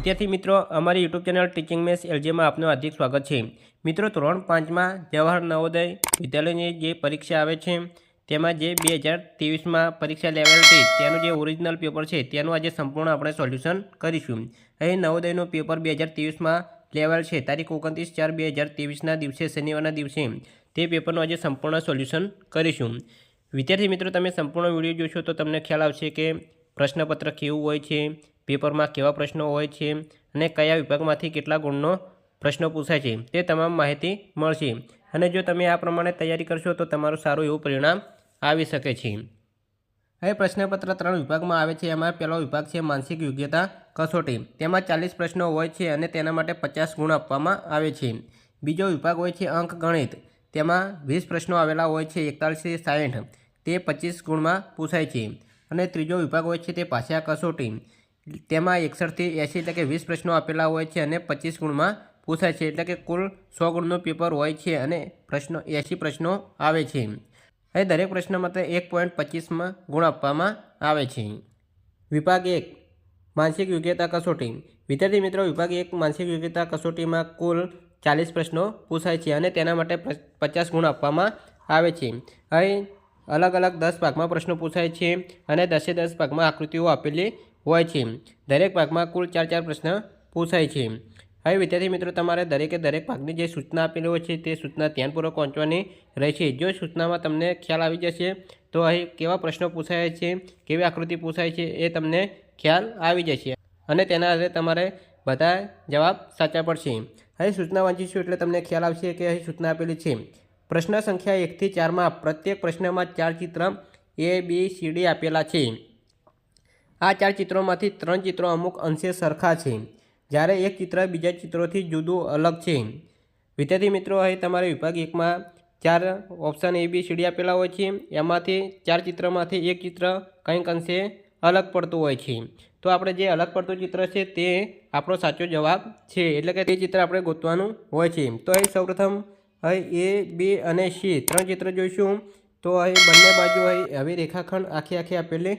विद्यार्थी मित्रों अमरी YouTube channel teaching maths LJ में आपનું हार्दिक स्वागत है। मित्रों ધોરણ 5 में जवाहर नवोदय विद्यालय જે પરીક્ષા આવે છે તેમાં જે 2023 માં પરીક્ષા લેવાયેલ હતી તેનું જે ઓરિજિનલ પેપર છે તેનું આજે સંપૂર્ણ આપણે સોલ્યુશન કરીશું। અહીં નવોદયનું પેપર 2023 માં લેવાયેલ છે તારીખ 29/4/2023 ના દિવસે શનિવારના દિવસે તે પેપરનું આજે સંપૂર્ણ સોલ્યુશન કરીશું। વિદ્યાર્થી મિત્રો તમે સંપૂર્ણ વિડીયો જોશો તો તમને ખ્યાલ આવશે કે પ્રશ્નપત્ર કેવું હોય છે, પેપરમાં કેવા પ્રશ્નો હોય છે અને કયા વિભાગમાંથી કેટલા ગુણનો પ્રશ્ન પૂછાય છે તે તમામ માહિતી મળશે। અને જો તમે આ પ્રમાણે તૈયારી કરશો તો તમારું સારું એવું પરિણામ આવી શકે છે। હવે પ્રશ્નપત્ર 3 વિભાગમાં આવે છે। એમાં પહેલો વિભાગ છે માનસિક યોગ્યતા કસોટી, તેમાં 40 પ્રશ્નો હોય છે અને તેના માટે 50 ગુણ આપવામાં આવે છે। બીજો વિભાગ હોય છે અંક ગણિત, તેમાં 20 પ્રશ્નો આવેલા હોય છે 41 થી 60, તે 25 ગુણમાં પૂછાય છે। અને ત્રીજો વિભાગ હોય છે તે ભાષા કસોટી, તેમાં 61 થી 80 એટલે કે 20 પ્રશ્નો આપેલા હોય છે અને 25 ગુણમાં પૂછાય છે, એટલે કે કુલ 100 ગુણનું પેપર હોય છે અને પ્રશ્નો 80 પ્રશ્નો આવે છે। હવે દરેક પ્રશ્ન માટે 1.25 ગુણ આપવામાં આવે છે। વિભાગ 1 માનસિક યોગ્યતા કસોટી, વિદ્યાર્થી મિત્રો વિભાગ 1 માનસિક યોગ્યતા કસોટીમાં કુલ 40 પ્રશ્નો પૂછાય છે અને તેના માટે 50 ગુણ આપવામાં આવે છે। અહીં અલગ અલગ 10 ભાગમાં પ્રશ્નો પૂછાય છે અને 10 ભાગમાં આકૃતિઓ આપેલી હોય છે। દરેક ભાગમાં કુલ 4 પ્રશ્ન પૂછાય છે। હવે વિદ્યાર્થી મિત્રો તમારે દરેકે દરેક ભાગની જે સૂચના આપેલી હોય છે તે સૂચના ધ્યાનપૂર્વક વાંચવાની રહેશે। જો સૂચનામાં તમને ખ્યાલ આવી જશે તો અહીં કેવા પ્રશ્નો પૂછાય છે, કેવી આકૃતિ પૂછાય છે એ તમને ખ્યાલ આવી જશે અને તેના આધારે તમારે બધા જવાબ સાચા પડશે। અહીં સૂચના વાંચીશું એટલે તમને ખ્યાલ આવશે કે અહીં સૂચના આપેલી છે। પ્રશ્ન સંખ્યા 1 થી 4માં પ્રત્યેક પ્રશ્નમાં 4 ચિત્ર ABCD આપેલા છે। આ 4 ચિત્રોમાંથી 3 ચિત્રો અમુક અંશે સરખા છે, જ્યારે એક ચિત્ર બીજા ચિત્રોથી જુદું અલગ છે। વિદ્યાર્થી મિત્રો અહીં તમારે વિભાગ 1માં 4 ઓપ્શન ABCD આપેલા હોય છે, એમાંથી 4 ચિત્રમાંથી એક ચિત્ર કંઈક અંશે અલગ પડતું હોય છે। તો આપણે જે અલગ પડતું ચિત્ર છે તે આપણો સાચો જવાબ છે, એટલે કે તે ચિત્ર આપણે ગોતવાનું હોય છે। તો અહીં સૌપ્રથમ અહીં A, B અને C 3 ચિત્ર જોઈશું। તો અહીં બંને બાજુ અહીં આવી રેખાખંડ આખી આપેલી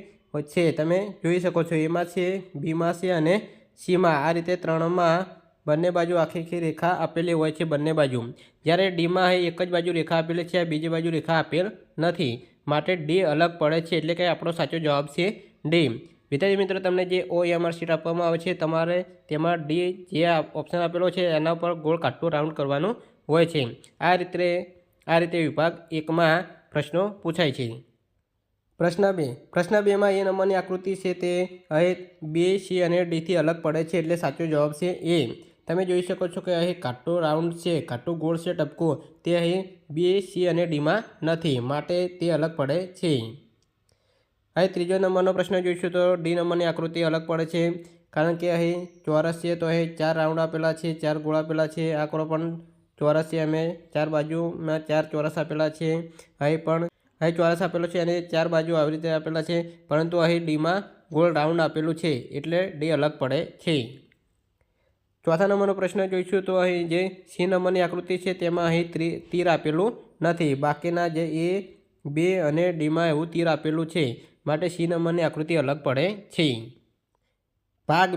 છે, તમે જોઈ શકો છો। એમાં છે, બીમાં છે અને સીમાં આ રીતે 3માં બંને બાજુ આખી રેખા આપેલી હોય છે બંને બાજુ, જ્યારે ડીમાં એક જ બાજુ રેખા આપેલી છે, બીજી બાજુ રેખા આપેલ નથી, માટે ડી અલગ પડે છે, એટલે કે આપણો સાચો જવાબ છે ડી। વિદ્યાર્થી મિત્રો તમને જે OMR શીટ આપવામાં આવે છે તમારે તેમાં ડી જે ઓપ્શન આપેલો છે એના ઉપર ગોળ કાટું રાઉન્ડ કરવાનું હોય છે। આ રીતે વિભાગ 1માં પ્રશ્નો પૂછાય છે। પ્રશ્ન 2માં એ નંબરની આકૃતિ છે તે અહીં B, C અને Dથી અલગ પડે છે, એટલે સાચો જવાબ છે એ। તમે જોઈ શકો છો કે અહીં કાટું રાઉન્ડ છે, કાટું ગોળ છે ટપકું, તે અહીં B, C અને Dમાં નથી, માટે તે અલગ પડે છે। અહીં ત્રીજો નંબરનો પ્રશ્ન જોઈશું તો ડી નંબરની આકૃતિ અલગ પડે છે, કારણ કે અહીં ચોરસ છે તો અહીં 4 રાઉન્ડ આપેલા છે, 4 ગોળ આપેલા છે। આંકડો પણ ચોરસ છે, અમે 4 બાજુમાં 4 ચોરસ આપેલા છે। અહીં ચોરસ આપેલો છે અને 4 બાજુ આવી રીતે આપેલા છે, પરંતુ અહીં ડીમાં ગોળ રાઉન્ડ આપેલું છે, એટલે ડી અલગ પડે છે। ચોથા નંબરનો પ્રશ્ન જોઈશું તો અહીં જે સી નંબરની આકૃતિ છે તેમાં અહીં તીર આપેલું નથી, બાકીના જે A, B અને ડીમાં એવું તીર આપેલું છે, માટે સી નંબરની આકૃતિ અલગ પડે છે। ભાગ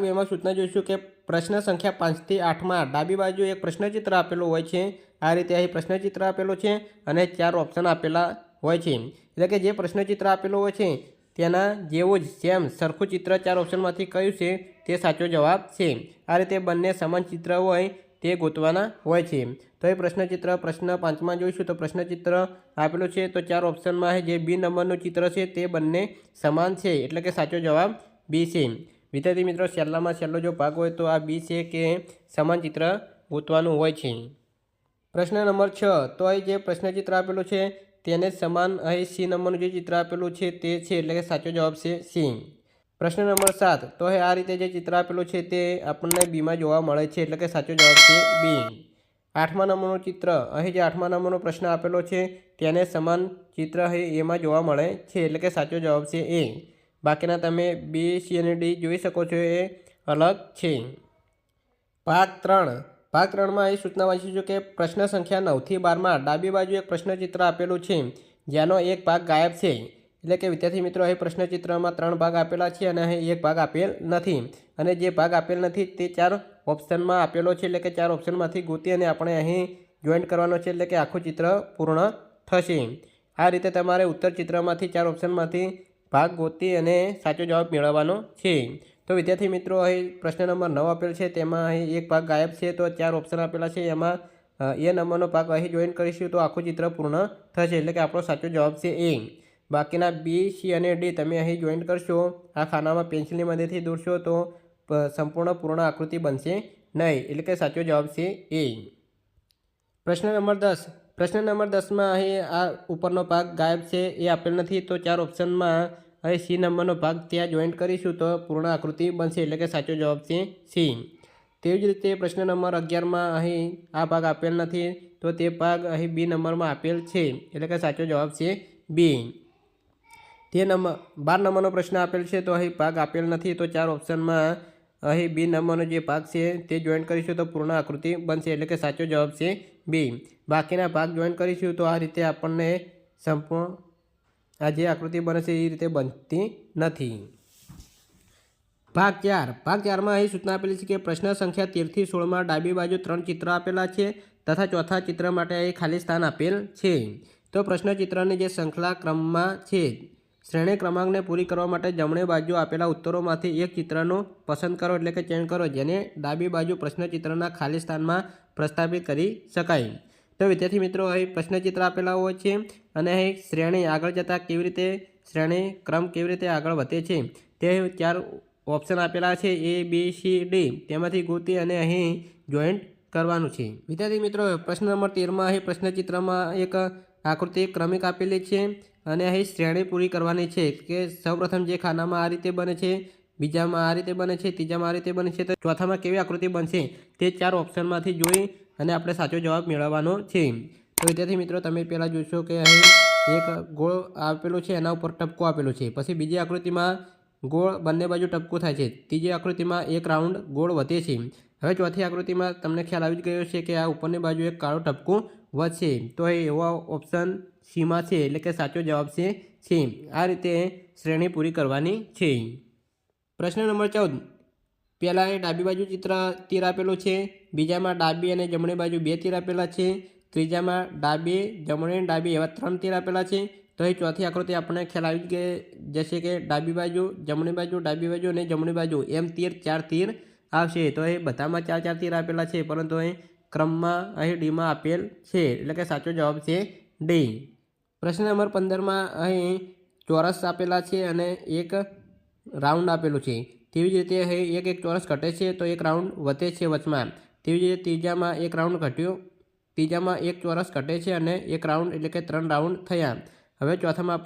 2માં સૂચના જોઈશું કે પ્રશ્ન સંખ્યા 5 થી 8માં ડાબી બાજુ એક પ્રશ્નચિત્ર આપેલું હોય છે। આ રીતે અહીં પ્રશ્નચિત્ર આપેલું છે અને 4 ઓપ્શન આપેલા હોય છે, એટલે કે જે પ્રશ્નચિત્ર આપેલું હોય છે તેના જેવું જ સેમ સરખું ચિત્ર 4 ઓપ્શનમાંથી કયું છે તે સાચો જવાબ છે। આ રીતે બંને સમાન ચિત્ર હોય તે ગોતવાના હોય છે। તો એ પ્રશ્નચિત્ર પ્રશ્ન 5માં જોઈશું તો પ્રશ્નચિત્ર આપેલું છે તો 4 ઓપ્શનમાં જે B નંબરનું ચિત્ર છે તે બંને સમાન છે, એટલે કે સાચો જવાબ બી છે। વિદ્યાર્થી મિત્રો છેલ્લામાં છેલ્લો જો ભાગ હોય તો આ બી છે કે સમાન ચિત્ર ગોતવાનું હોય છે। પ્રશ્ન નંબર 6 તો અહીં જે પ્રશ્નચિત્ર આપેલું છે તેને સમાન અહીં સી નંબરનું જે ચિત્ર આપેલું છે તે છે, એટલે કે સાચો જવાબ છે સી। પ્રશ્ન નંબર 7 તો અહીં આ રીતે જે ચિત્ર આપેલું છે તે આપણને બીમાં જોવા મળે છે, એટલે કે સાચો જવાબ છે બી। 8મા નંબરનું ચિત્ર, અહીં જે 8મા નંબરનો પ્રશ્ન આપેલો છે તેને સમાન ચિત્ર અહીં એમાં જોવા મળે છે, એટલે કે સાચો જવાબ છે એ। બાકીના તમે બી, સી અને ડી જોઈ શકો છો એ અલગ છે। ભાગ 3માં અહીં સૂચના વાંચીશું કે પ્રશ્ન સંખ્યા 9 થી 12માં ડાબી બાજુ એક પ્રશ્નચિત્ર આપેલું છે જેનો એક ભાગ ગાયબ છે, એટલે કે વિદ્યાર્થી મિત્રો અહીં પ્રશ્નચિત્રમાં 3 ભાગ આપેલા છે અને અહીં 1 ભાગ આપેલ નથી અને જે ભાગ આપેલ નથી તે 4 ઓપ્શનમાં આપેલો છે એટલે કે 4 ઓપ્શનમાંથી ગોતી અને આપણે અહીં જોઈન્ટ કરવાનો છે એટલે કે આખું ચિત્ર પૂર્ણ થશે। આ રીતે તમારે ઉત્તર ચિત્રમાંથી 4 ઓપ્શનમાંથી ભાગ ગોતી અને સાચો જવાબ મેળવવાનો છે। તો વિદ્યાર્થી મિત્રો અહીં પ્રશ્ન નંબર 9 આપેલ છે તેમાં અહીં 1 ભાગ ગાયબ છે તો 4 ઓપ્શન આપેલા છે એમાં એ નંબરનો ભાગ અહીં જોઈન કરીશું તો આખું ચિત્ર પૂર્ણ થશે એટલે કે આપણો સાચો જવાબ છે એ। બાકીના બી, સી અને ડી તમે અહીં જોઈન કરશો, આ ખાનામાં પેન્સિલની મદદથી દોરશો તો સંપૂર્ણ પૂર્ણ આકૃતિ બનશે નહીં એટલે કે સાચો જવાબ છે એ। પ્રશ્ન નંબર 10 પ્રશ્ન નંબર 10માં અહીં આ ઉપરનો ભાગ ગાયબ છે એ આપેલ નથી તો 4 ઓપ્શનમાં અહીં સી નંબરનો ભાગ ત્યાં જોઈન્ટ કરીશું તો પૂર્ણ આકૃતિ બનશે એટલે કે સાચો જવાબ છે સી। તેવી જ રીતે પ્રશ્ન નંબર 11માં અહીં આ ભાગ આપેલ નથી તો તે ભાગ અહીં બી નંબરમાં આપેલ છે એટલે કે સાચો જવાબ છે બી। તે 12 નંબરનો પ્રશ્ન આપેલ છે તો અહીં ભાગ આપેલ નથી તો 4 ઓપ્શનમાં અહીં બી નંબરનો જે ભાગ છે તે જોઈન કરીશું તો પૂર્ણ આકૃતિ બનશે એટલે કે સાચો જવાબ છે બી। બાકીના ભાગ જોઈન કરીશું તો આ રીતે આપણને સંપૂર્ણ આ જે આકૃતિ બને છે એ રીતે બનતી નથી। ભાગ 4માં અહીં સૂચના આપેલી છે કે પ્રશ્ન સંખ્યા 13 થી 16માં ડાબી બાજુ 3 ચિત્ર આપેલા છે તથા ચોથા ચિત્ર માટે અહીં ખાલી સ્થાન આપેલ છે। તો પ્રશ્ન ચિત્રની જે શૃંખલા ક્રમમાં છે શ્રેણી ક્રમાંકને પૂરી કરવા માટે જમણી બાજુ આપેલા ઉત્તરોમાંથી એક ચિત્રનો પસંદ કરો એટલે કે ચયન કરો જેને ડાબી બાજુ પ્રશ્નચિત્રના ખાલી સ્થાનમાં પ્રસ્થાપિત કરી શકાય। તો વિદ્યાર્થી મિત્રો અહીં પ્રશ્નચિત્ર આપેલા હોય છે અને અહીં શ્રેણી આગળ જતાં કેવી રીતે શ્રેણી ક્રમ કેવી રીતે આગળ વધે છે તે 4 ઓપ્શન આપેલા છે એ, બી, સી, ડી તેમાંથી ગોતી અને અહીં જોઈન્ટ કરવાનું છે। વિદ્યાર્થી મિત્રો પ્રશ્ન નંબર 13માં અહીં પ્રશ્નચિત્રમાં એક આકૃતિ ક્રમિક આપેલી છે અને અહીં શ્રેણી પૂરી કરવાની છે કે સૌપ્રથમ જે ખાનામાં આ રીતે બને છે, બીજામાં આ રીતે બને છે, ત્રીજામાં આ રીતે બને છે તો ચોથામાં કેવી આકૃતિ બનશે તે 4 ઓપ્શનમાંથી જોઈ અને આપણે સાચો જવાબ મેળવવાનો છે। તો વિદ્યાર્થી મિત્રો તમે પહેલાં જોશો કે અહીં એક ગોળ આપેલું છે એના ઉપર ટપકો આપેલો છે, પછી બીજી આકૃતિમાં ગોળ બંને બાજુ ટપકું થાય છે, ત્રીજી આકૃતિમાં એક રાઉન્ડ ગોળ વધે છે। હવે ચોથી આકૃતિમાં તમને ખ્યાલ આવી ગયો છે કે આ ઉપરની બાજુ એક કાળું ટપકું વધશે તો એ એવો ઓપ્શન સીમાં છે એટલે કે સાચો જવાબ છે સી। આ રીતે શ્રેણી પૂરી કરવાની છે। પ્રશ્ન નંબર 14 પહેલાં એ ડાબી બાજુ ચિત્ર તીર આપેલું છે, બીજામાં ડાબી અને જમણી બાજુ 2 તીર આપેલા છે, ત્રીજામાં ડાબી, જમણી, ડાબી એવા 3 તીર આપેલા છે। તો એ ચોથી આકૃતિ આપણને ખ્યાલ આવી જશે કે ડાબી બાજુ, જમણી બાજુ, ડાબી બાજુ અને જમણી બાજુ એમ 4 તીર આવશે। તો એ બધામાં 4 તીર આપેલા છે પરંતુ અહીં ક્રમમાં અહીં ડીમાં આપેલ છે એટલે કે સાચો જવાબ છે ડી। પ્રશ્ન નંબર 15માં અહીં ચોરસ આપેલા છે અને એક રાઉન્ડ આપેલું છે, તેવી જ રીતે અહીં એક ચોરસ ઘટે છે તો એક રાઉન્ડ વધે છે વચમાં, તેવી જ રીતે ત્રીજામાં એક રાઉન્ડ ઘટ્યો, ત્રીજામાં એક ચોરસ ઘટે છે અને એક રાઉન્ડ એટલે કે 3 રાઉન્ડ થયા। હવે ચોથામાં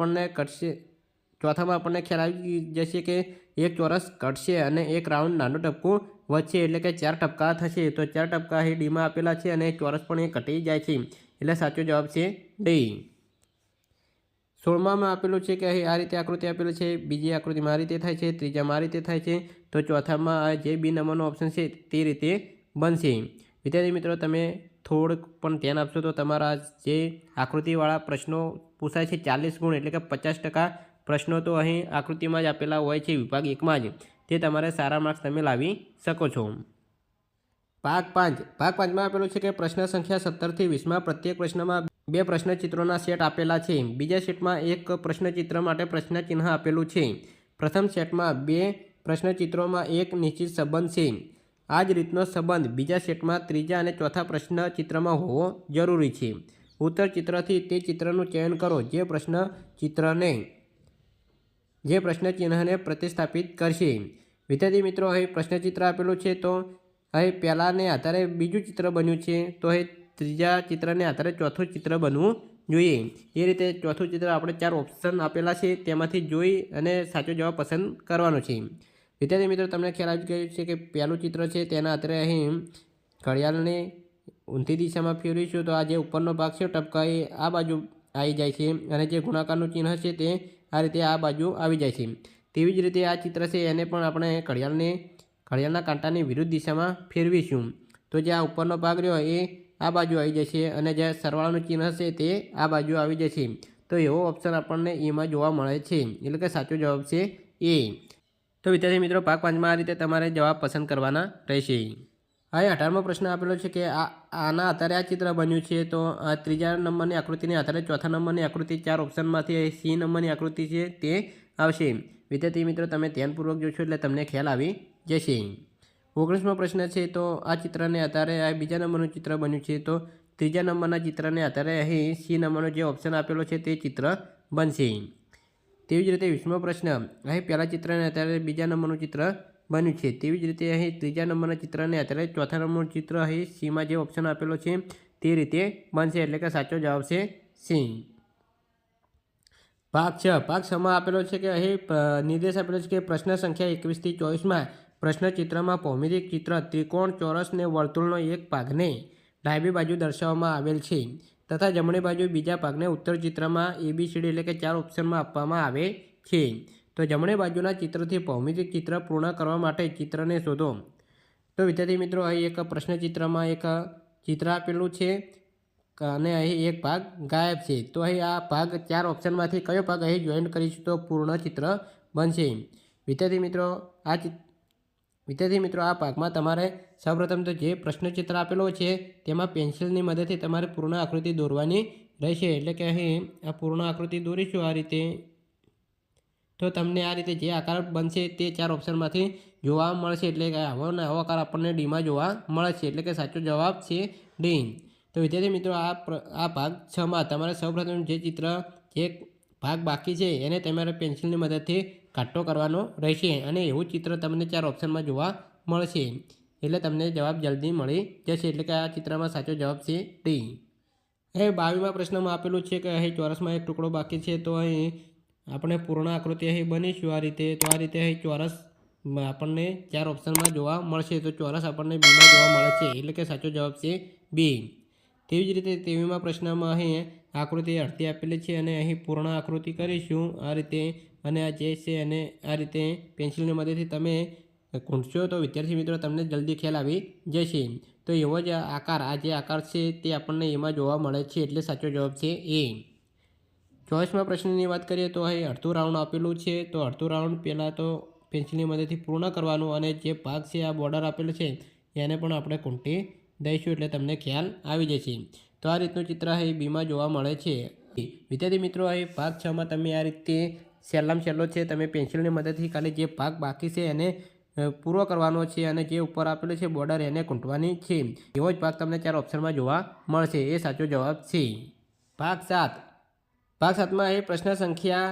આપણને ખ્યાલ આવી જશે કે એક ચોરસ ઘટશે અને એક રાઉન્ડ નાનું ટપકું વધશે એટલે કે 4 ટપકા થશે તો 4 ટપકા અહીં ડીમાં આપેલા છે અને ચોરસ પણ એ ઘટી જાય છે એટલે સાચો જવાબ છે ડી। 16માં આપેલું છે કે અહીં આ રીતે આકૃતિ આપેલી છે, બીજી આકૃતિમાં આ રીતે થાય છે, ત્રીજામાં આ રીતે થાય છે તો ચોથામાં જે બી નંબરનો ઓપ્શન છે તે રીતે બનશે। વિદ્યાર્થી મિત્રો તમે થોડુંક પણ ધ્યાન આપશો તો તમારા જે આકૃતિવાળા પ્રશ્નો પૂછાય છે 40 ગુણ એટલે કે 50% પ્રશ્નો તો અહીં આકૃતિમાં જ આપેલા હોય છે વિભાગ 1માં જ, તે તમારે સારા માર્ક્સ તમે લાવી શકો છો। ભાગ 5માં આપેલું છે કે પ્રશ્ન સંખ્યા 17 થી 20માં પ્રત્યેક પ્રશ્નમાં 2 પ્રશ્નચિત્રોના સેટ આપેલા છે, બીજા સેટમાં એક પ્રશ્નચિત્ર માટે પ્રશ્ન ચિહ્ન આપેલું છે, પ્રથમ સેટમાં 2 પ્રશ્નચિત્રોમાં એક નિશ્ચિત સંબંધ છે, આ જ રીતનો સંબંધ બીજા સેટમાં ત્રીજા અને ચોથા પ્રશ્નચિત્રમાં હોવો જરૂરી છે। ઉત્તર ચિત્રથી તે ચિત્રનું ચયન કરો જે પ્રશ્ન ચિહ્નને પ્રતિસ્થાપિત કરશે। વિદ્યાર્થી મિત્રો અહીં પ્રશ્નચિત્ર આપેલું છે તો અહીં પહેલાંને આધારે બીજું ચિત્ર બન્યું છે તો અહીં ત્રીજા ચિત્રને આધારે ચોથું ચિત્ર બનવું જોઈએ। એ રીતે ચોથું ચિત્ર આપણે 4 ઓપ્શન આપેલા છે તેમાંથી જોઈ અને સાચો જવાબ પસંદ કરવાનો છે। વિદ્યાર્થી મિત્રો તમને ખ્યાલ આવી ગયો છે કે પહેલું ચિત્ર છે તેના આધારે અહીં ઘડિયાળને ઊંધી દિશામાં ફેરવીશું તો આ જે ઉપરનો ભાગ છે ટપકા એ આ બાજુ આવી જાય છે અને જે ગુણાકારનું ચિહ્ન છે તે આ રીતે આ બાજુ આવી જાય છે। તેવી જ રીતે આ ચિત્ર છે એને પણ આપણે ઘડિયાળના કાંટાની વિરુદ્ધ દિશામાં ફેરવીશું તો જે આ ઉપરનો ભાગ રહ્યો એ આ બાજુ આવી જશે અને જે સરવાળાનું ચિહ્ન છે તે આ બાજુ આવી જશે। તો એવો ઓપ્શન આપણને એમાં જોવા મળે છે, એટલે કે સાચો જવાબ છે એ. તો વિદ્યાર્થી મિત્રો ભાગ 5માં આ રીતે તમારે જવાબ પસંદ કરવાના રહેશે. હવે 18મો પ્રશ્ન આપેલો છે કે આના આધારે આ ચિત્ર બન્યું છે. તો આ ત્રીજા નંબરની આકૃતિને આધારે ચોથા નંબરની આકૃતિ 4 ઓપ્શનમાંથી સી નંબરની આકૃતિ છે તે આવશે. વિદ્યાર્થી મિત્રો તમે ધ્યાનપૂર્વક જોશો એટલે તમને ખ્યાલ આવી જશે. 19મો પ્રશ્ન છે તો આ ચિત્રને આધારે આ બીજા નંબરનું ચિત્ર બન્યું છે. તો ત્રીજા નંબરના ચિત્રને આધારે અહીં સી નંબરનો જે ઓપ્શન આપેલો છે તે ચિત્ર બનશે. તેવી જ રીતે 20મો પ્રશ્ન, અહીં પહેલા ચિત્રને આધારે બીજા નંબરનું ચિત્ર બન્યું છે. તેવી જ રીતે અહીં ત્રીજા નંબરના ચિત્રને આધારે ચોથા નંબરનું ચિત્ર અહીં સીમાં જે ઓપ્શન આપેલો છે તે રીતે બનશે, એટલે કે સાચો જવાબ છે સી. ભાગ 6, ભાગ 6માં આપેલો છે કે અહીં નિર્દેશ આપેલો છે કે પ્રશ્ન સંખ્યા 21 થી 24માં પ્રશ્ન ચિત્રમાં ભૌમિતિક ચિત્ર ત્રિકોણ, ચોરસ ને વર્તુળનો એક ભાગને ડાબી બાજુ દર્શાવવામાં આવેલ છે તથા જમણી બાજુ બીજા ભાગને ઉત્તર ચિત્રમાં ABCD એટલે કે 4 ઓપ્શનમાં આપવામાં આવે છે. તો જમણી બાજુના ચિત્રથી ભૌમિતિક ચિત્ર પૂર્ણ કરવા માટે ચિત્રને શોધો. તો વિદ્યાર્થી મિત્રો અહીં એક પ્રશ્ન ચિત્રમાં એક ચિત્ર આપેલું છે અને અહીં એક ભાગ ગાયબ છે. તો અહીં આ ભાગ 4 ઓપ્શનમાંથી કયો ભાગ અહીં જોઈન્ટ કરીશું તો પૂર્ણ ચિત્ર બનશે. વિદ્યાર્થી મિત્રો આ ભાગમાં તમારે સૌપ્રથમ તો જે પ્રશ્ન ચિત્ર આપેલો છે તેમાં પેન્સિલની મદદથી તમારે પૂર્ણ આકૃતિ દોરવાની રહેશે. એટલે કે અહીં આ પૂર્ણ આકૃતિ દોરીશું આ રીતે. તો તમને આ રીતે જે આકાર બનશે તે 4 ઓપ્શનમાંથી જોવા મળશે. એટલે કે આવો ને આવો આકાર આપણને ડીમાં જોવા મળે છે, એટલે કે સાચો જવાબ છે ડી. તો વિદ્યાર્થી મિત્રો આ ભાગ 6માં તમારે સૌપ્રથમ જે ભાગ બાકી છે એને તમારે પેન્સિલની મદદથી કાટો કરવાનો રહેશે અને એવું ચિત્ર તમને 4 ઓપ્શનમાં જોવા મળશે. એટલે તમને જવાબ જલ્દી મળી જશે. એટલે કે આ ચિત્રમાં સાચો જવાબ છે ડી. અહીં 22મા પ્રશ્નમાં આપેલું છે કે અહીં ચોરસમાં એક ટુકડો બાકી છે. તો અહીં આપણે પૂર્ણ આકૃતિ અહીં બનીશું આ રીતે. તો આ રીતે અહીં ચોરસ આપણને 4 ઓપ્શનમાં જોવા મળશે. તો ચોરસ આપણને બીમાં જોવા મળે છે, એટલે કે સાચો જવાબ છે બી. તેવી જ રીતે 23મા પ્રશ્નમાં અહીં આકૃતિ અડધી આપેલી છે અને અહીં પૂર્ણ આકૃતિ કરીશું આ રીતે. અને આ જે છે અને આ રીતે પેન્સિલની મદદથી તમે ખૂંટશો તો વિદ્યાર્થી મિત્રો તમને જલ્દી ખ્યાલ આવી જશે. તો એવો જ આકાર આ જે આકાર છે તે આપણને એમાં જોવા મળે છે, એટલે સાચો જવાબ છે એ. 24મા પ્રશ્નની વાત કરીએ તો અહીં અડધું રાઉન્ડ આપેલું છે. તો અડધું રાઉન્ડ પહેલાં તો પેન્સિલની મદદથી પૂર્ણ કરવાનું અને જે ભાગ છે આ બોર્ડર આપેલું છે એને પણ આપણે ખૂંટી દઈશું, એટલે તમને ખ્યાલ આવી જશે. તો આ રીતનું ચિત્ર અહીં બીમાં જોવા મળે છે. વિદ્યાર્થી મિત્રો અહીં ભાગ 6માં તમે આ રીતે સહેલામાં સહેલો છે તમે પેન્સિલની મદદથી ખાલી જે ભાગ બાકી છે એને પૂરો કરવાનો છે અને જે ઉપર આપેલું છે બોર્ડર એને ખૂંટવાની છે. એવો જ ભાગ તમને 4 ઓપ્શનમાં જોવા મળશે, એ સાચો જવાબ છે. ભાગ 7, ભાગ 7માં અહીં પ્રશ્ન સંખ્યા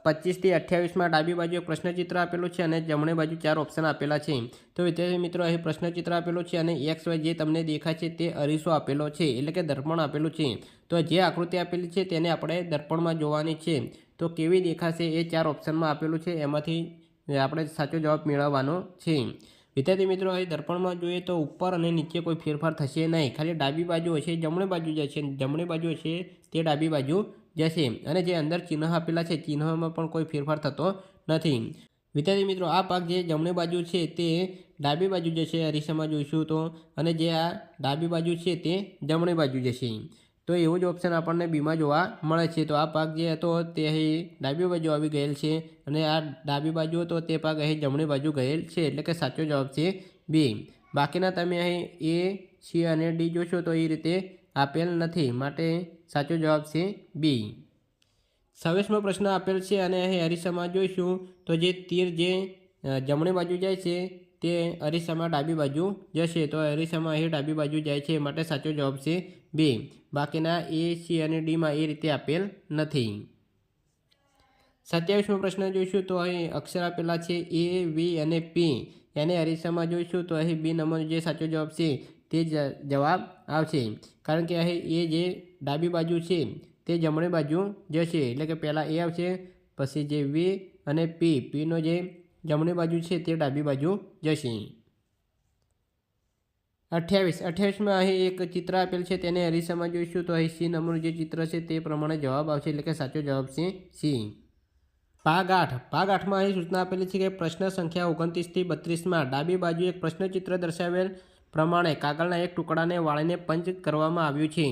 25 થી 28માં ડાબી બાજુ એક પ્રશ્નચિત્ર આપેલું છે અને જમણી બાજુ 4 ઓપ્શન આપેલા છે. તો વિદ્યાર્થી મિત્રો અહીં પ્રશ્નચિત્ર આપેલું છે અને XY જે તમને દેખાય છે તે અરીસો આપેલો છે, એટલે કે દર્પણ આપેલું છે. તો જે આકૃતિ આપેલી છે તેને આપણે દર્પણમાં જોવાની છે. તો કેવી દેખાશે એ 4 ઓપ્શનમાં આપેલું છે, એમાંથી આપણે સાચો જવાબ મેળવવાનો છે. વિદ્યાર્થી મિત્રો અહીં દર્પણમાં જોઈએ તો ઉપર અને નીચે કોઈ ફેરફાર થશે નહીં. ખાલી ડાબી બાજુ હશે જમણી બાજુ જશે, જમણી બાજુ હશે તે ડાબી બાજુ જશે. અને જે અંદર ચિહ્ન આપેલા છે ચિહ્નમાં પણ કોઈ ફેરફાર થતો નથી. વિદ્યાર્થી મિત્રો આ ભાગ જે જમણી બાજુ છે તે ડાબી બાજુ જશે અરીસામાં જોઈશું તો, અને જે આ ડાબી બાજુ છે તે જમણી બાજુ જશે. તો એવું જ ઓપ્શન આપણને બીમાં જોવા મળે છે. તો આ ભાગ જે હતો તે અહીં ડાબી બાજુ આવી ગયેલ છે અને આ ડાબી બાજુ હતો તે ભાગ અહીં જમણી બાજુ ગયેલ છે, એટલે કે સાચો જવાબ છે બી. બાકીના તમે અહીં એ, સી અને ડી જોશો તો એ રીતે આપેલ નથી, માટે સાચો જવાબ છે બી. 26મો પ્રશ્ન આપેલ છે અને અહીં અરીસામાં જોઈશું તો જે તીર જે જમણી બાજુ જાય છે તે અરીસામાં ડાબી બાજુ જશે. તો અરીસામાં અહીં ડાબી બાજુ જાય છે, માટે સાચો જવાબ છે બી. બાકીના એ, સી અને ડીમાં એ રીતે આપેલ નથી. 27મો પ્રશ્ન જોઈશું તો અહીં અક્ષર આપેલા છે એ, વી અને પી. એને અરીસામાં જોઈશું તો અહીં બી નંબરનો જે સાચો જવાબ છે તે જવાબ આવશે, કારણ કે અહીં એ જે ડાબી બાજુ છે તે જમણી બાજુ જશે. એટલે કે પહેલાં એ આવશે, પછી જે વી અને પીનો જે જમણી બાજુ છે તે ડાબી બાજુ જશે. 28માં અહીં એક ચિત્ર આપેલ છે તેને અરીસામાં જોઈશું તો અહીં સી નંબરનું જે ચિત્ર છે તે પ્રમાણે જવાબ આવશે, એટલે કે સાચો જવાબ છે સી. ભાગ 8માં અહીં સૂચના આપેલી છે કે પ્રશ્ન સંખ્યા 29 થી 32માં ડાબી બાજુ એક પ્રશ્નચિત્ર દર્શાવેલ પ્રમાણે કાગળના એક ટુકડાને વાળીને પંચ કરવામાં આવ્યું છે.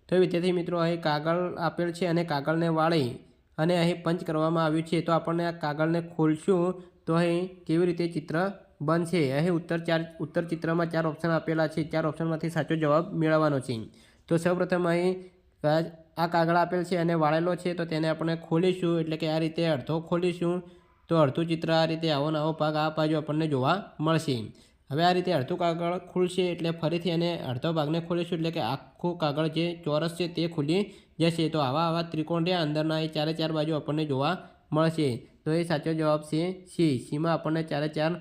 તો વિદ્યાર્થી મિત્રો અહીં કાગળ આપેલ છે અને કાગળને વાળી અને અહીં પંચ કરવામાં આવ્યું છે. તો આપણને આ કાગળને ખોલશું તો અહીં કેવી રીતે ચિત્ર બનશે. અહીં ઉત્તર ચિત્રમાં 4 ઓપ્શન આપેલા છે. 4 ઓપ્શનમાંથી સાચો જવાબ મેળવવાનો છે. તો સૌપ્રથમ અહીં આ કાગળ આપેલ છે અને વાળેલો છે, તો તેને આપણે ખોલીશું, એટલે કે આ રીતે અડધો ખોલીશું તો અડધું ચિત્ર આ રીતે આવો ભાગ આ બાજુ આપણને જોવા મળશે. હવે આ રીતે અડધું કાગળ ખુલશે એટલે ફરીથી એને અડધો ભાગને ખોલીશું, એટલે કે આખું કાગળ જે ચોરસ છે તે ખુલી જશે. તો આવા ત્રિકોણ રહ્યા અંદરના એ 4 બાજુ આપણને જોવા મળશે. તો એ સાચો જવાબ છે સી. સીમાં આપણને 4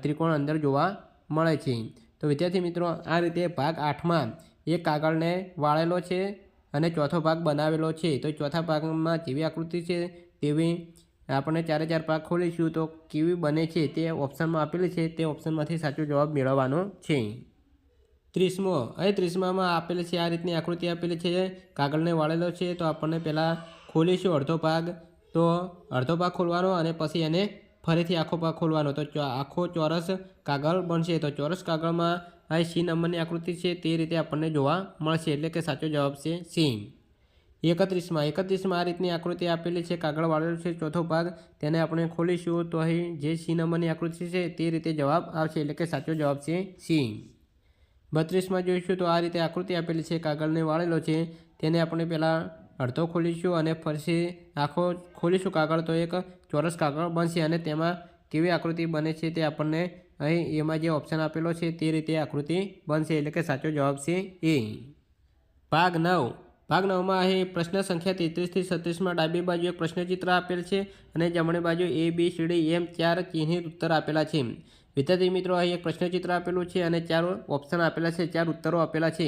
ત્રિકોણ અંદર જોવા મળે છે. તો વિદ્યાર્થી મિત્રો આ રીતે ભાગ 8માં એક કાગળને વાળેલો છે અને ચોથો ભાગ બનાવેલો છે. તો ચોથા ભાગમાં જેવી આકૃતિ છે તેવી આપણે 4 ભાગ ખોલીશું તો કેવી બને છે તે ઓપ્શનમાં આપેલી છે. તે ઓપ્શનમાંથી સાચો જવાબ મેળવવાનો છે. 30મો, અહીં 30માં આપેલી છે આ રીતની આકૃતિ આપેલી છે. કાગળને વાળેલો છે તો આપણને પહેલાં ખોલીશું અડધો ભાગ. તો અડધો ભાગ ખોલવાનો અને પછી એને ફરીથી આખો ભાગ ખોલવાનો. તો આખો ચોરસ કાગળ બનશે. તો ચોરસ કાગળમાં અહીં સી નંબરની આકૃતિ છે તે રીતે આપણને જોવા મળશે, એટલે કે સાચો જવાબ છે સી. 31માં આ રીતની આકૃતિ આપેલી છે. કાગળ વાળેલો છે ચોથો ભાગ, તેને આપણે ખોલીશું તો અહીં જે સી નંબરની આકૃતિ છે તે રીતે જવાબ આવશે, એટલે કે સાચો જવાબ છે સી. 32માં જોઈશું તો આ રીતે આકૃતિ આપેલી છે. કાગળને વાળેલો છે, તેને આપણે પહેલાં અડધો ખોલીશું અને ફરીથી આખો ખોલીશું કાગળ તો એક ચોરસ કાગળ બનશે અને તેમાં કેવી આકૃતિ બને છે તે આપણને અહીં એમાં જે ઓપ્શન આપેલો છે તે રીતે આકૃતિ બનશે, એટલે કે સાચો જવાબ છે એ. ભાગ 9માં અહીં પ્રશ્ન સંખ્યા 33 થી 36માં ડાબી બાજુ એક પ્રશ્નચિત્ર આપેલ છે અને જમણી બાજુ ABCD એમ 4 ચિહ્નિત ઉત્તર આપેલા છે. વિદ્યાર્થી મિત્રો અહીં એક પ્રશ્નચિત્ર આપેલું છે અને 4 ઓપ્શન આપેલા છે, 4 ઉત્તરો આપેલા છે.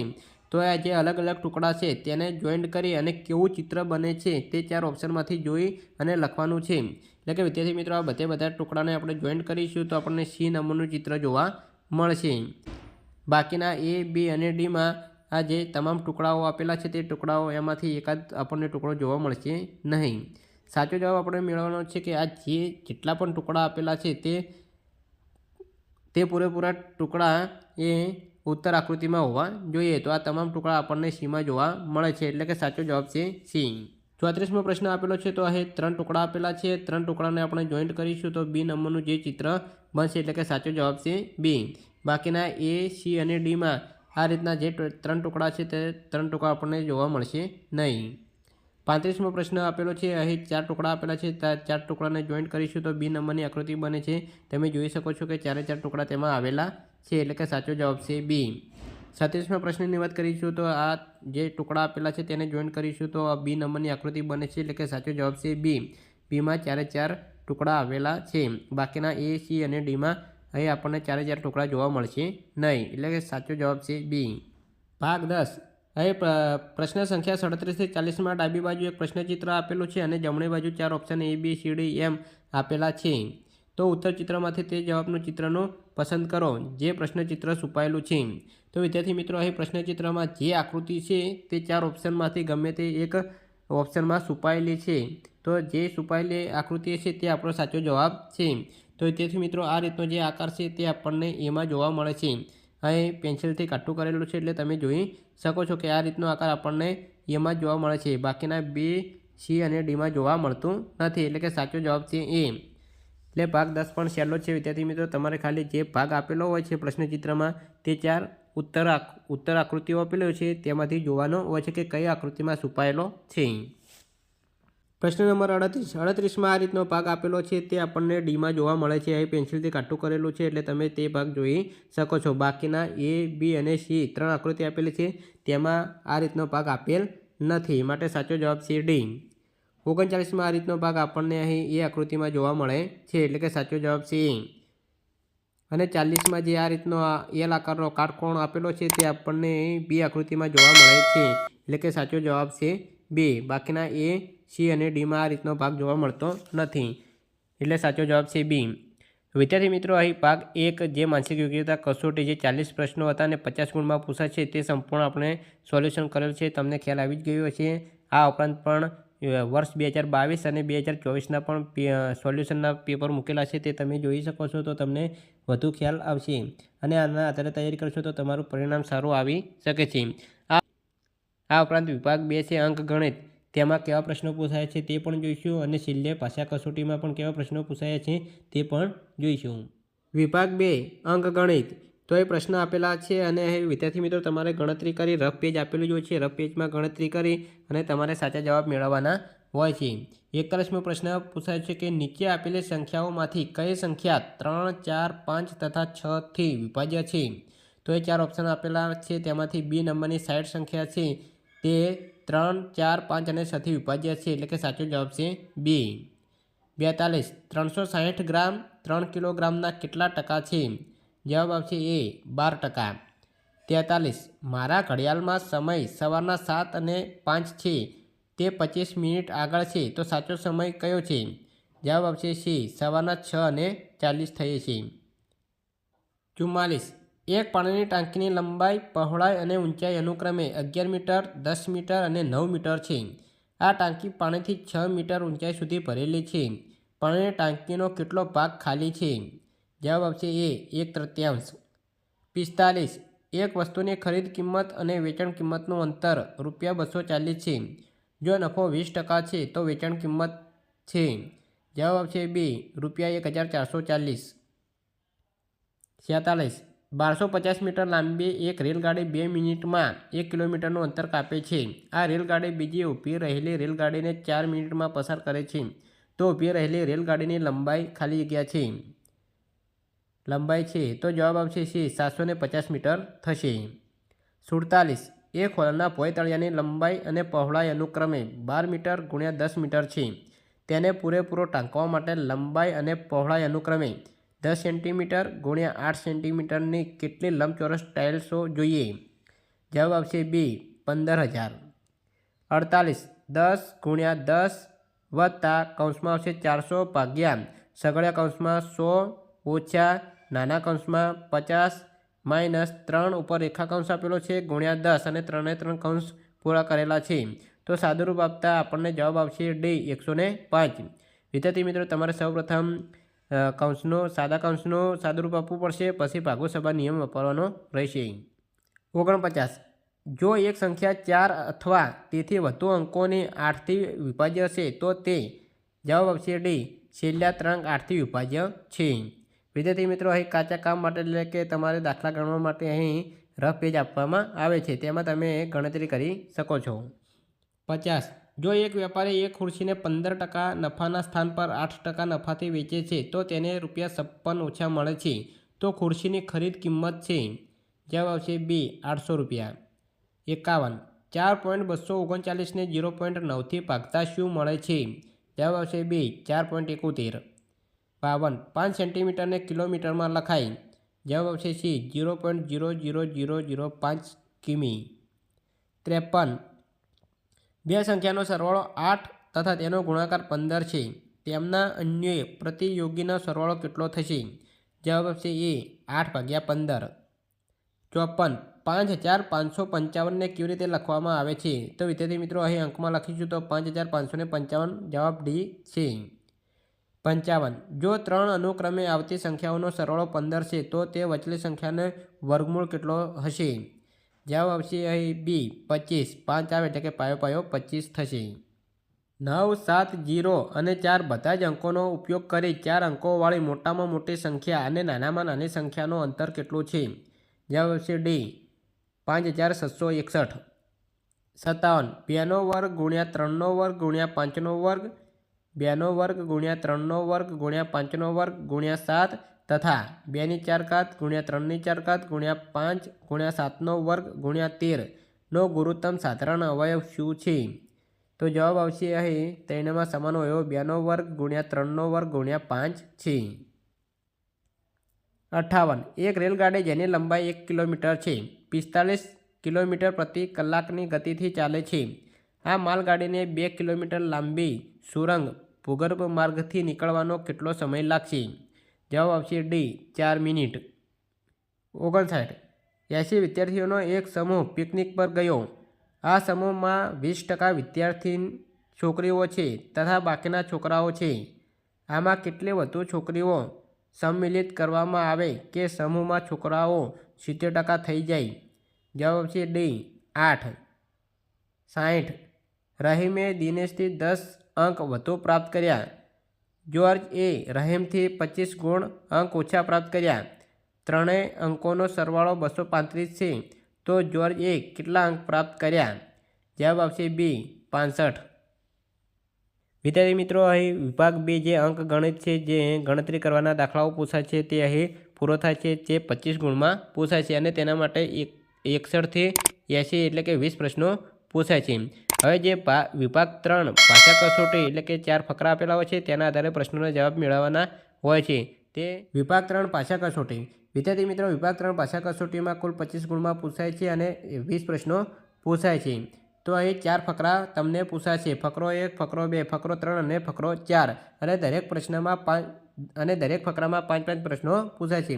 તો આ જે અલગ અલગ ટુકડા છે તેને જોઈન્ટ કરી અને કેવું ચિત્ર બને છે તે 4 ઓપ્શનમાંથી જોઈ અને લખવાનું છે. એટલે કે વિદ્યાર્થી મિત્રો આ બધા ટુકડાને આપણે જોઈન્ટ કરીશું તો આપણને સી નંબરનું ચિત્ર જોવા મળશે. બાકીના A, B અને Dમાં આ જે તમામ ટુકડાઓ આપેલા છે તે ટુકડાઓ એમાંથી એકાદ આપણને ટુકડો જોવા મળશે નહીં. સાચો જવાબ આપણે મેળવવાનો છે કે આ જે જેટલા પણ ટુકડા આપેલા છે તે પૂરેપૂરા ટુકડા એ ઉત્તર આકૃતિમાં હોવા જોઈએ. તો આ તમામ ટુકડા આપણને સીમાં જોવા મળે છે, એટલે કે સાચો જવાબ છે સી. 34મો પ્રશ્ન આપેલો છે તો અહીં 3 ટુકડા આપેલા છે. 3 ટુકડાને આપણે જોઈન્ટ કરીશું તો બી નંબરનું જે ચિત્ર બનશે, એટલે કે સાચો જવાબ છે બી. બાકીના A, C અને Dમાં આ રીતના જે 3 ટુકડા છે તે 3 ટુકડા આપણને જોવા મળશે નહીં. 35મો પ્રશ્ન આપેલો છે. અહીં 4 ટુકડા આપેલા છે. 4 ટુકડાને જોઈન્ટ કરીશું તો બી નંબરની આકૃતિ બને છે. તમે જોઈ શકો છો કે 4 ટુકડા તેમાં આવેલા છે, એટલે કે સાચો જવાબ છે બી. 37મા પ્રશ્નની વાત કરીશું તો આ જે ટુકડા આપેલા છે તેને જોઈન્ટ કરીશું તો બી નંબરની આકૃતિ બને છે, એટલે કે સાચો જવાબ છે બી. બીમાં 4 ટુકડા આવેલા છે. બાકીના A, C અને Dમાં અહીં આપણને 4 ટુકડા જોવા મળશે નહીં, એટલે કે સાચો જવાબ છે બી. ભાગ 10, અહીં પ્રશ્ન સંખ્યા 37 થી 40માં ડાબી બાજુ એક પ્રશ્નચિત્ર આપેલું છે અને જમણી બાજુ 4 ઓપ્શન ABCD એમ આપેલા છે. તો ઉત્તર ચિત્રમાંથી તે જવાબનું ચિત્રનું પસંદ કરો જે પ્રશ્નચિત્ર છુપાયેલું છે. તો વિદ્યાર્થી મિત્રો અહીં પ્રશ્નચિત્રમાં જે આકૃતિ છે તે 4 ઓપ્શનમાંથી ગમે તે એક ઓપ્શનમાં છુપાયેલી છે. તો જે છુપાયેલી આકૃતિ છે તે આપણો સાચો જવાબ છે. તો વિદ્યાર્થી મિત્રો આ રીતનો જે આકાર છે તે આપણને એમાં જોવા મળે છે. અહીં પેન્સિલથી કાટું કરેલું છે એટલે તમે જોઈ શકો છો કે આ રીતનો આકાર આપણને એમાં જોવા મળે છે. બાકીના B, C અને Dમાં જોવા મળતું નથી, એટલે કે સાચો જવાબ છે એ. એટલે ભાગ 10 પણ સહેલો છે વિદ્યાર્થી મિત્રો. તમારે ખાલી જે ભાગ આપેલો હોય છે પ્રશ્નચિત્રમાં તે 4 ઉત્તર આકૃતિઓ આપેલો છે તેમાંથી જોવાનો હોય છે કે કઈ આકૃતિમાં છુપાયેલો છે. પ્રશ્ન નંબર 38માં આ રીતનો ભાગ આપેલો છે તે આપણને ડીમાં જોવા મળે છે. અહીં પેન્સિલથી કાટું કરેલું છે એટલે તમે તે ભાગ જોઈ શકો છો. બાકીના A, B અને C 3 આકૃતિ આપેલી છે તેમાં આ રીતનો ભાગ આપેલ નથી, માટે સાચો જવાબ છે ડી. 39માં આ રીતનો ભાગ આપણને અહીં એ આકૃતિમાં જોવા મળે છે, એટલે કે સાચો જવાબ છે એ. અને 40માં જે આ રીતનો એલ આકારનો કાટકોણ આપેલો છે તે આપણને બી આકૃતિમાં જોવા મળે છે, એટલે કે સાચો જવાબ છે બી. બાકીના A, C અને Dમાં આ રીતનો ભાગ જોવા મળતો નથી, એટલે સાચો જવાબ છે બી. વિદ્યાર્થી મિત્રો અહીં ભાગ 1 જે માનસિક યોગ્યતા કસોટી જે 40 પ્રશ્નો હતા અને 50 ગુણમાં પૂછાય છે તે સંપૂર્ણ આપણે સોલ્યુશન કરેલ છે. તમને ખ્યાલ આવી જ ગયો હશે. આ ઉપરાંત પણ વર્ષ 2022 અને 2024ના પણ સોલ્યુશનના પેપર મૂકેલા છે તે તમે જોઈ શકો છો, તો તમને વધુ ખ્યાલ આવશે અને આના આધારે તૈયારી કરશો તો તમારું પરિણામ સારું આવી શકે છે. આ ઉપરાંત વિભાગ 2 છે અંકગણિત, તેમાં કેવા પ્રશ્નો પૂછાય છે તે પણ જોઈશું અને છેલ્લે ભાષા કસોટીમાં પણ કેવા પ્રશ્નો પૂછાયા છે તે પણ જોઈશું. વિભાગ 2 અંકગણિત. તો એ પ્રશ્ન આપેલા છે અને વિદ્યાર્થી મિત્રો તમારે ગણતરી કરી રફ પેજ આપેલું જ હોય છે. રફ પેજમાં ગણતરી કરી અને તમારે સાચા જવાબ મેળવવાના હોય છે. 41મો પ્રશ્ન પૂછાય છે કે નીચે આપેલી સંખ્યાઓમાંથી કઈ સંખ્યા 3, 4, 5 તથા 6 થી વિભાજ્ય છે? તો એ 4 ઓપ્શન આપેલા છે. તેમાંથી બી નંબરની 60 સંખ્યા છે તે 3, 4, 5 અને 6 થી વિભાજ્ય છે, એટલે કે સાચો જવાબ છે બી. 42 360 ગ્રામ 3 કિલોગ્રામના કેટલા ટકા છે? જવાબ આવશે એ 12%. 43 મારા ઘડિયાળમાં સમય સવારના 7 અને 5 છે, તે 25 મિનિટ આગળ છે, તો સાચો સમય કયો છે? જવાબ આવશે સી સવારના 6 અને 40 થઈએ છે. 44 એક પાણીની ટાંકીની લંબાઈ, પહોળાઈ અને ઊંચાઈ અનુક્રમે 11 મીટર, 10 મીટર અને 9 મીટર છે. આ ટાંકી પાણીથી 6 મીટર ઊંચાઈ સુધી ભરેલી છે. પાણીની ટાંકીનો કેટલો ભાગ ખાલી છે? જવાબ આવશે એ 1/3. 45 એક વસ્તુની ખરીદ કિંમત અને વેચાણ કિંમતનું અંતર ₹240 છે. જો નફો 20% છે તો વેચાણ કિંમત છે? જવાબ આવશે બી ₹1440. 47 1250 મીટર લાંબી એક રેલગાડી 2 મિનિટમાં 1 કિલોમીટરનું અંતર કાપે છે. આ રેલગાડી બીજી ઊભી રહેલી રેલગાડીને 4 મિનિટમાં પસાર કરે છે, તો ઊભી રહેલી રેલગાડીની લંબાઈ ખાલી જગ્યા છે લંબાઈ છે તો જવાબ આવશે સી 750 મીટર થશે. 47 એક હોલના ભોંય તળિયાની લંબાઈ અને પહોળાઈ અનુક્રમે 12 મીટર × 10 મીટર છે. તેને પૂરેપૂરો ટાંકવા માટે લંબાઈ અને પહોળાઈ અનુક્રમે 10 સેન્ટીમીટર × 8 સેન્ટીમીટરની કેટલી લંબચોરસ ટાઇલ્સો જોઈએ? જવાબ આવશે બી 15,000. 48 10 × 10 વત્તા કૌંસમાં આવશે 400 ભાગ્યા સઘળ્યા કૌંસમાં 100 ઓછા નાના કૌંસમાં 50 માઇનસ 3 ઉપર રેખા કૌંસ આપેલો છે × 10 અને 3 3 કૌંસ પૂરા કરેલા છે. તો સાદુરૂપ આપતા આપણને જવાબ આવશે ડી 105. વિદ્યાર્થી મિત્રો તમારે સૌપ્રથમ સાદા કૌંસનો સાદુરૂપ આપવું પડશે, પછી ભાગોસભા નિયમ વાપરવાનો રહેશે. 49 જો એક સંખ્યા 4 અથવા તેથી વધુ અંકોની 8 થી વિભાજ્ય છે તો તે? જવાબ આવશે ડી છેલ્લા 3 અંક 8 થી વિભાજ્ય છે. વિદ્યાર્થી મિત્રો અહીં કાચા કામ માટે એટલે કે તમારે દાખલા ગણવા માટે અહીં રફ પેજ આપવામાં આવે છે, તેમાં તમે ગણતરી કરી શકો છો. 50 જો એક વેપારી એક ખુરશીને 15% નફાના સ્થાન પર 8% નફાથી વેચે છે તો તેને ₹56 ઓછા મળે છે, તો ખુરશીની ખરીદ કિંમત છે? જવાબ આવશે બી 800 રૂપિયા. 51 4.239ને 0.9થી ભાગતા શું મળે છે? જવાબ આવશે બી 4.71. 52 5 સેન્ટીમીટરને કિલોમીટરમાં લખાય. જવાબ આવશે સી 0.00005 કિમી. 53 બે સંખ્યાનો સરવાળો 8 તથા તેનો ગુણાકાર 15 છે. તેમના અન્યોય પ્રતિયોગીનો સરવાળો કેટલો થશે? જવાબ આવશે એ 8/15. 54 5555ને કેવી રીતે લખવામાં આવે છે? તો વિદ્યાર્થી મિત્રો અહીં અંકમાં લખીશું તો 5555 જવાબ ડી છે. 55 જો 3 અનુક્રમે આવતી સંખ્યાઓનો સરવાળો 15 છે તો તે વચલી સંખ્યાનો વર્ગમૂળ કેટલો હશે? જવાબ આવશે અહીં બી 25. 5 આવે એટલે કે પાયો 25 થશે. 9, 7, 0 અને 4 બધા જ અંકોનો ઉપયોગ કરી 4 અંકોવાળી મોટામાં મોટી સંખ્યા અને નાનામાં નાની સંખ્યાનો અંતર કેટલું છે? જવાબ આવશે ડી 5761. 57 2નો વર્ગ × 3નો વર્ગ × 5નો વર્ગ, 2નો વર્ગ × 3નો વર્ગ × 5નો વર્ગ × 7 તથા 2ની 4 ઘાત × 3ની 4 ઘાત × 5 × 7નો વર્ગ × 13 નો ગુરુત્તમ સાધારણ અવયવ શું છે? તો જવાબ આવશે અહીં 3માં સમાન અવયવ 2નો વર્ગ × 3નો વર્ગ × 5 છે. 58 એક રેલગાડી જેની લંબાઈ 1 કિલોમીટર છે 45 કિલોમીટર પ્રતિ કલાકની ગતિથી ચાલે છે. આ માલગાડીને 2 કિલોમીટર લાંબી સુરંગ ભૂગર્ભ માર્ગથી નીકળવાનો કેટલો સમય લાગશે? જવાબ આવશે ડી 4 મિનિટ. 59 80 વિદ્યાર્થીઓનો એક સમૂહ પિકનિક પર ગયો. આ સમૂહમાં 20% વિદ્યાર્થી છોકરીઓ છે તથા બાકીના છોકરાઓ છે. આમાં કેટલી વધુ છોકરીઓ સંમિલિત કરવામાં આવે કે સમૂહમાં છોકરાઓ 70% થઈ જાય? જવાબ આવશે ડી 8. 60. રહીમે દિનેશથી 10 અંક વધુ પ્રાપ્ત કર્યા. જ્યોર્જ એ રહીમથી 25 ગુણ અંક ઓછા પ્રાપ્ત કર્યા. ત્રણેય અંકોનો સરવાળો 235 છે, તો જ્યોર્જ એ કેટલા અંક પ્રાપ્ત કર્યા? જવાબ આવશે બી 65. વિદ્યાર્થી મિત્રો, અહીં વિભાગ 2 જે અંક ગણિત છે, જે ગણતરી કરવાના દાખલાઓ પૂછાય છે, તે અહીં પૂરો થાય છે. જે 25 ગુણમાં પૂછાય છે અને તેના માટે 61 થી 80 એટલે કે 20 પ્રશ્નો પૂછાય છે. હવે જે વિભાગ 3 ભાષા કસોટી એટલે કે 4 ફકરા આપેલા હોય છે, તેના આધારે પ્રશ્નોના જવાબ મેળવવાના હોય છે. તે વિભાગ 3 ભાષા કસોટી. વિદ્યાર્થી મિત્રો, વિભાગ 3 ભાષા કસોટીમાં કુલ 25 ગુણમાં પૂછાય છે અને 20 પ્રશ્નો પૂછાય છે. તો અહીં 4 ફકરા તમને પૂછાય છે. ફકરો 1, ફકરો 2, ફકરો 3 અને ફકરો 4 અને દરેક ફકરામાં 5 પ્રશ્નો પૂછાય છે.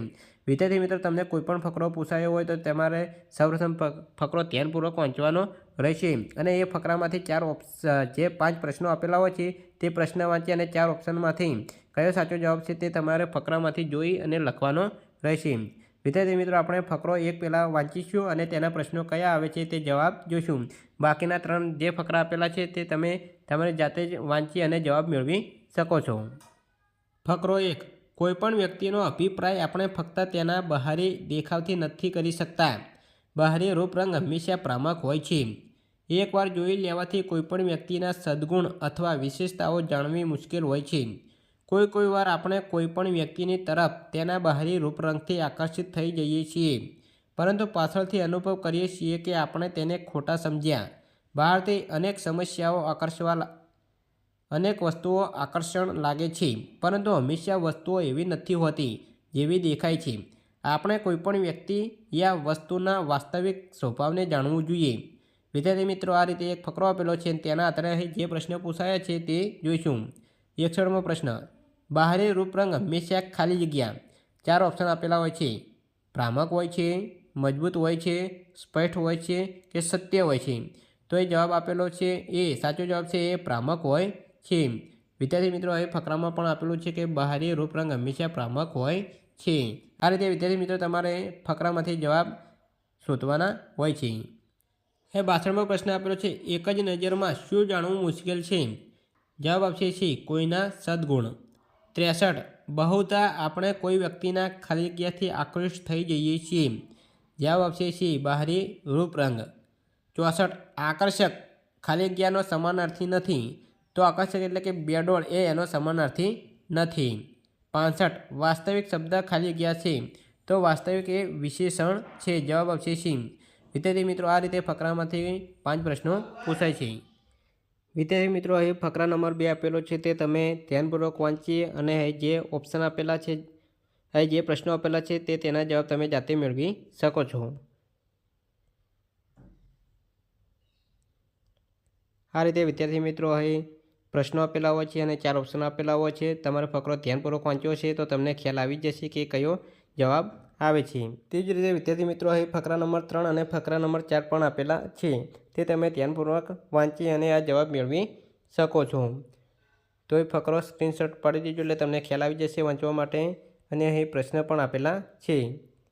વિદ્યાર્થી મિત્રો, તમને કોઈપણ ફકરો પૂછાયો હોય તો તમારે સૌપ્રથમ ફકરો ધ્યાનપૂર્વક વાંચવાનો રહેશે અને એ ફકરામાંથી જે 5 પ્રશ્નો આપેલા હોય છે તે પ્રશ્ન વાંચી અને 4 ઓપ્શનમાંથી કયો સાચો જવાબ છે તે તમારે ફકરામાંથી જોઈ અને લખવાનો રહેશે. વિદ્યાર્થી મિત્રો, આપણે ફકરો 1 પહેલાં વાંચીશું અને તેના પ્રશ્નો કયા આવે છે તે જવાબ જોઈશું. બાકીના 3 જે ફકરા આપેલા છે તે તમે તમારી જાતે જ વાંચી અને જવાબ મેળવી શકો છો. ફકરો 1. કોઈપણ વ્યક્તિનો અભિપ્રાય આપણે ફક્ત તેના બહારી દેખાવથી નથી કરી શકતા. બહારી રૂપરંગ હંમેશા ભ્રામક હોય છે. એકવાર જોઈ લેવાથી કોઈપણ વ્યક્તિના સદ્ગુણ અથવા વિશેષતાઓ જાણવી મુશ્કેલ હોય છે. કોઈ વાર આપણે કોઈપણ વ્યક્તિની તરફ તેના બહારી રૂપરંગથી આકર્ષિત થઈ જઈએ છીએ, પરંતુ પાછળથી અનુભવ કરીએ છીએ કે આપણે તેને ખોટા સમજ્યા. બહારથી અનેક વસ્તુઓ આકર્ષણ લાગે છે, પરંતુ હંમેશા વસ્તુઓ એવી નથી હોતી જેવી દેખાય છે. આપણે કોઈપણ વ્યક્તિ યા વસ્તુના વાસ્તવિક સ્વભાવને જાણવું જોઈએ. વિદ્યાર્થી મિત્રો, આ રીતે એક ફકરો આપેલો છે, તેના આધારે જે પ્રશ્ન પૂછાયા છે તે જોઈશું. 61મો પ્રશ્ન. બહારી રૂપરંગ હંમેશા ખાલી જગ્યા. 4 ઓપ્શન આપેલા હોય છે. ભ્રામક હોય છે, મજબૂત હોય છે, સ્પષ્ટ હોય છે કે સત્ય હોય છે. તો એ જવાબ આપેલો છે એ સાચો જવાબ છે એ ભ્રામક હોય છે. વિદ્યાર્થી મિત્રો, એ ફકરામાં પણ આપેલું છે કે બહારી રૂપરંગ હંમેશા ભ્રામક હોય છે. આ રીતે વિદ્યાર્થી મિત્રો, તમારે ફકરામાંથી જવાબ શોધવાના હોય છે. 62મો પ્રશ્ન આપેલો છે. એક જ નજરમાં શું જાણવું મુશ્કેલ છે? જવાબ આવશે છે કોઈના સદ્ગુણ. 63. બહુધા આપણે કોઈ વ્યક્તિના ખાલી જગ્યાથી આકર્ષિત થઈ જઈએ છીએ. જવાબ આવશે છે બહારી રૂપરંગ. 64. આકર્ષક ખાલી જગ્યાનો સમાનાર્થી નથી. તો આકર્ષક એટલે કે બેડોળ એ એનો સમાનાર્થી નથી. 65. વાસ્તવિક શબ્દ ખાલી જગ્યા છે. તો વાસ્તવિક એ વિશેષણ છે. જવાબ આવશે સી. વિદ્યાર્થી મિત્રો, આ રીતે ફકરામાંથી 5 પ્રશ્નો પૂછાય છે. વિદ્યાર્થી મિત્રો, અહીં ફકરા નંબર 2 આપેલો છે તે તમે ધ્યાનપૂર્વક વાંચી અને જે ઓપ્શન આપેલા છે, જે પ્રશ્નો આપેલા છે તે તેના જવાબ તમે જાતે મેળવી શકો છો. આ રીતે વિદ્યાર્થી મિત્રો, અહીં પ્રશ્નો આપેલા હોય છે અને 4 ઓપ્શન આપેલા હોય છે. તમારે ફકરો ધ્યાનપૂર્વક વાંચ્યો છે તો તમને ખ્યાલ આવી જશે કે કયો જવાબ આવે છે. તે જ રીતે વિદ્યાર્થી મિત્રો, અહીં ફકરા નંબર 3 અને ફકરા નંબર 4 પણ આપેલા છે. તે તમે ધ્યાનપૂર્વક વાંચી અને આ જવાબ મેળવી શકો છો. તો એ ફકરો સ્ક્રીનશોટ પાડી દેજો એટલે તમને ખ્યાલ આવી જશે વાંચવા માટે. અને અહીં પ્રશ્ન પણ આપેલા છે.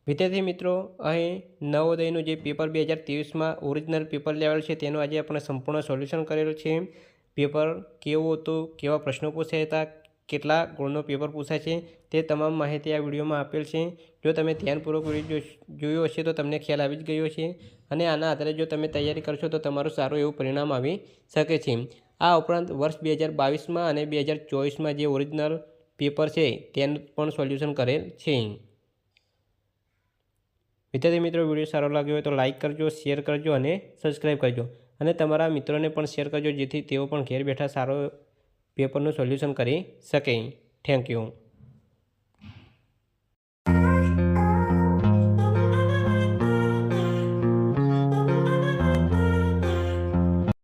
વિદ્યાર્થી મિત્રો, અહીં નવોદયનું જે પેપર 2023માં ઓરિજિનલ પેપર લેવલ છે તેનું આજે આપણે સંપૂર્ણ સોલ્યુશન કરેલું છે. પેપર કેવું હતું, કેવા પ્રશ્નો પૂછાયા હતા, કેટલા ગુણનો પેપર પૂછાય છે, તે તમામ માહિતી આ વિડીયોમાં આપેલ છે. જો તમે ધ્યાનપૂર્વક વિડીયો જોયો હશે તો તમને ખ્યાલ આવી જ ગયો છે અને આના આધારે જો તમે તૈયારી કરશો તો તમારું સારું એવું પરિણામ આવી શકે છે. આ ઉપરાંત વર્ષ 2022માં અને 2024માં જે ઓરિજિનલ પેપર છે તેનું પણ સોલ્યુશન કરેલ છે. વિદ્યાર્થી મિત્રો, વિડીયો સારો લાગ્યો હોય તો લાઇક કરજો, શેર કરજો અને સબસ્ક્રાઈબ કરજો. અને તમારા મિત્રોને પણ શેર કરજો જેથી તેઓ પણ ઘેર બેઠા સારો પેપરનું સોલ્યુશન કરી શકે. Thank you.